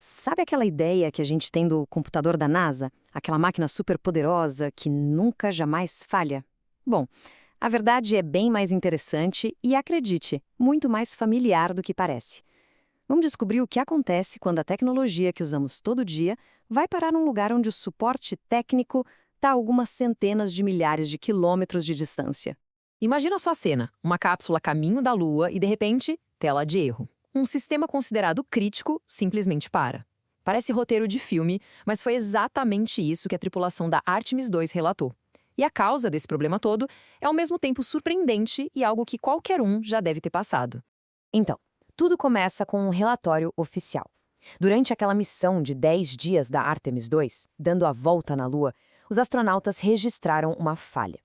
Sabe aquela ideia que a gente tem do computador da NASA? Aquela máquina super poderosa que nunca jamais falha? Bom, a verdade é bem mais interessante e, acredite, muito mais familiar do que parece. Vamos descobrir o que acontece quando a tecnologia que usamos todo dia vai parar num lugar onde o suporte técnico está a algumas centenas de milhares de quilômetros de distância. Imagina só a cena, uma cápsula a caminho da Lua e, de repente, tela de erro. Um sistema considerado crítico simplesmente para. Parece roteiro de filme, mas foi exatamente isso que a tripulação da Artemis 2 relatou. E a causa desse problema todo é ao mesmo tempo surpreendente e algo que qualquer um já deve ter passado. Então, tudo começa com um relatório oficial. Durante aquela missão de 10 dias da Artemis 2, dando a volta na Lua, os astronautas registraram uma falha.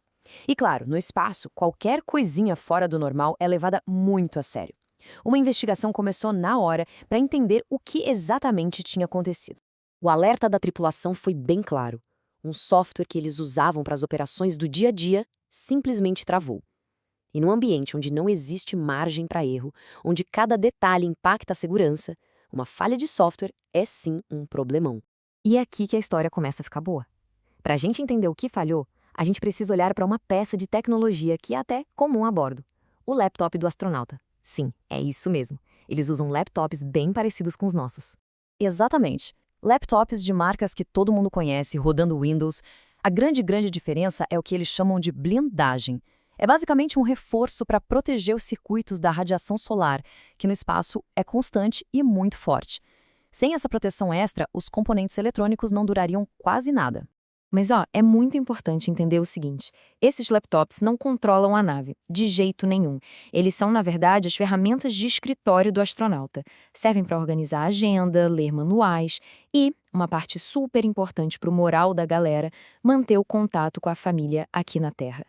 E claro, no espaço, qualquer coisinha fora do normal é levada muito a sério. Uma investigação começou na hora para entender o que exatamente tinha acontecido. O alerta da tripulação foi bem claro. Um software que eles usavam para as operações do dia a dia simplesmente travou. E num ambiente onde não existe margem para erro, onde cada detalhe impacta a segurança, uma falha de software é sim um problemão. E é aqui que a história começa a ficar boa. Para a gente entender o que falhou, a gente precisa olhar para uma peça de tecnologia que é até comum a bordo: o laptop do astronauta. Sim, é isso mesmo. Eles usam laptops bem parecidos com os nossos. Exatamente. Laptops de marcas que todo mundo conhece, rodando Windows. A grande diferença é o que eles chamam de blindagem. É basicamente um reforço para proteger os circuitos da radiação solar, que no espaço é constante e muito forte. Sem essa proteção extra, os componentes eletrônicos não durariam quase nada. Mas é muito importante entender o seguinte: esses laptops não controlam a nave, de jeito nenhum. Eles são, na verdade, as ferramentas de escritório do astronauta. Servem para organizar a agenda, ler manuais e, uma parte super importante para o moral da galera, manter o contato com a família aqui na Terra.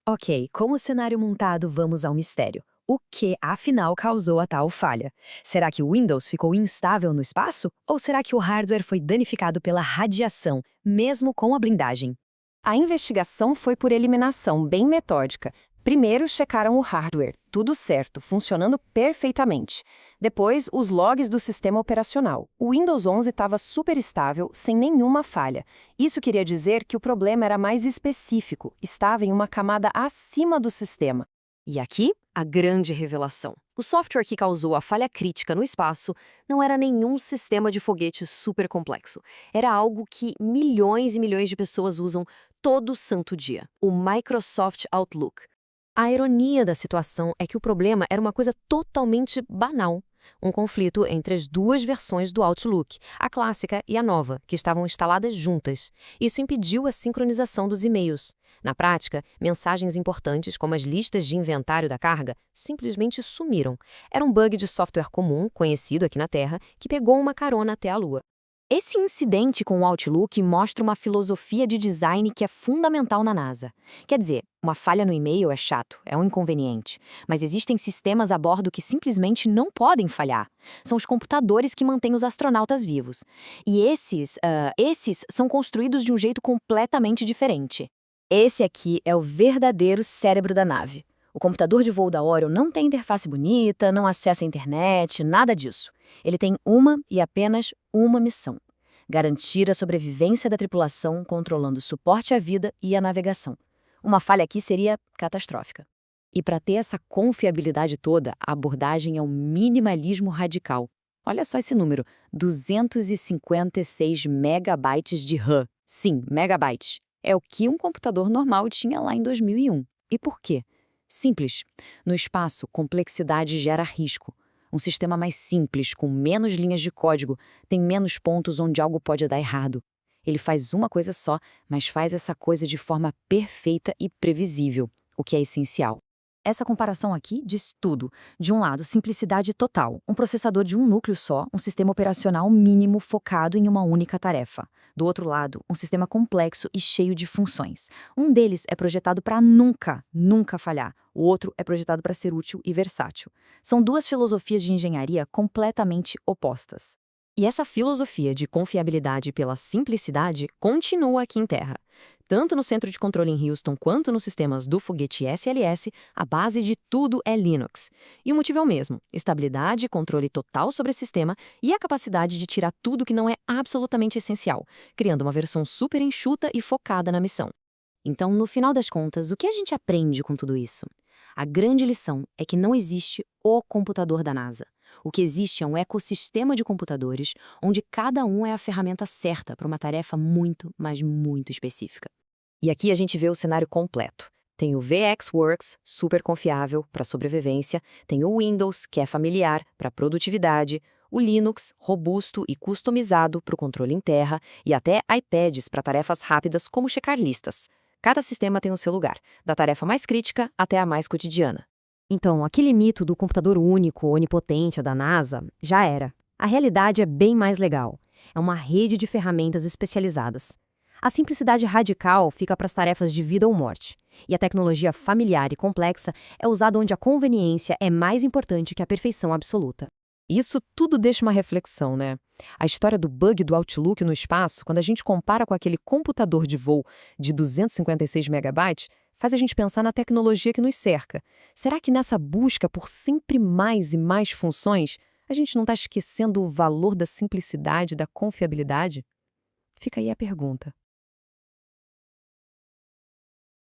Ok, com o cenário montado, vamos ao mistério. O que, afinal, causou a tal falha? Será que o Windows ficou instável no espaço? Ou será que o hardware foi danificado pela radiação, mesmo com a blindagem? A investigação foi por eliminação bem metódica. Primeiro, checaram o hardware, tudo certo, funcionando perfeitamente. Depois, os logs do sistema operacional. O Windows 11 estava super estável, sem nenhuma falha. Isso queria dizer que o problema era mais específico, estava em uma camada acima do sistema. E aqui, a grande revelação. O software que causou a falha crítica no espaço não era nenhum sistema de foguete super complexo. Era algo que milhões e milhões de pessoas usam todo santo dia: o Microsoft Outlook. A ironia da situação é que o problema era uma coisa totalmente banal. Um conflito entre as duas versões do Outlook, a clássica e a nova, que estavam instaladas juntas. Isso impediu a sincronização dos e-mails. Na prática, mensagens importantes, como as listas de inventário da carga, simplesmente sumiram. Era um bug de software comum, conhecido aqui na Terra, que pegou uma carona até a Lua. Esse incidente com o Outlook mostra uma filosofia de design que é fundamental na NASA. Quer dizer, uma falha no e-mail é chato, é um inconveniente. Mas existem sistemas a bordo que simplesmente não podem falhar. São os computadores que mantêm os astronautas vivos. E esses são construídos de um jeito completamente diferente. Esse aqui é o verdadeiro cérebro da nave. O computador de voo da Orion não tem interface bonita, não acessa a internet, nada disso. Ele tem uma e apenas uma missão: garantir a sobrevivência da tripulação, controlando o suporte à vida e a navegação. Uma falha aqui seria catastrófica. E para ter essa confiabilidade toda, a abordagem é um minimalismo radical. Olha só esse número: 256 megabytes de RAM. Sim, megabytes. É o que um computador normal tinha lá em 2001. E por quê? Simples. No espaço, complexidade gera risco. Um sistema mais simples, com menos linhas de código, tem menos pontos onde algo pode dar errado. Ele faz uma coisa só, mas faz essa coisa de forma perfeita e previsível, o que é essencial. Essa comparação aqui diz tudo. De um lado, simplicidade total, um processador de um núcleo só, um sistema operacional mínimo focado em uma única tarefa. Do outro lado, um sistema complexo e cheio de funções. Um deles é projetado para nunca falhar. O outro é projetado para ser útil e versátil. São duas filosofias de engenharia completamente opostas. E essa filosofia de confiabilidade pela simplicidade continua aqui em Terra. Tanto no centro de controle em Houston quanto nos sistemas do foguete SLS, a base de tudo é Linux. E o motivo é o mesmo: estabilidade e controle total sobre o sistema e a capacidade de tirar tudo que não é absolutamente essencial, criando uma versão super enxuta e focada na missão. Então, no final das contas, o que a gente aprende com tudo isso? A grande lição é que não existe o computador da NASA. O que existe é um ecossistema de computadores onde cada um é a ferramenta certa para uma tarefa muito, mas muito específica. E aqui a gente vê o cenário completo. Tem o VxWorks, super confiável para sobrevivência, tem o Windows, que é familiar para produtividade, o Linux, robusto e customizado para o controle em terra, e até iPads para tarefas rápidas como checar listas. Cada sistema tem o seu lugar, da tarefa mais crítica até a mais cotidiana. Então, aquele mito do computador único, onipotente da NASA, já era. A realidade é bem mais legal. É uma rede de ferramentas especializadas. A simplicidade radical fica para as tarefas de vida ou morte. E a tecnologia familiar e complexa é usada onde a conveniência é mais importante que a perfeição absoluta. Isso tudo deixa uma reflexão, né? A história do bug do Outlook no espaço, quando a gente compara com aquele computador de voo de 256 megabytes, faz a gente pensar na tecnologia que nos cerca. Será que nessa busca por sempre mais e mais funções, a gente não está esquecendo o valor da simplicidade e da confiabilidade? Fica aí a pergunta.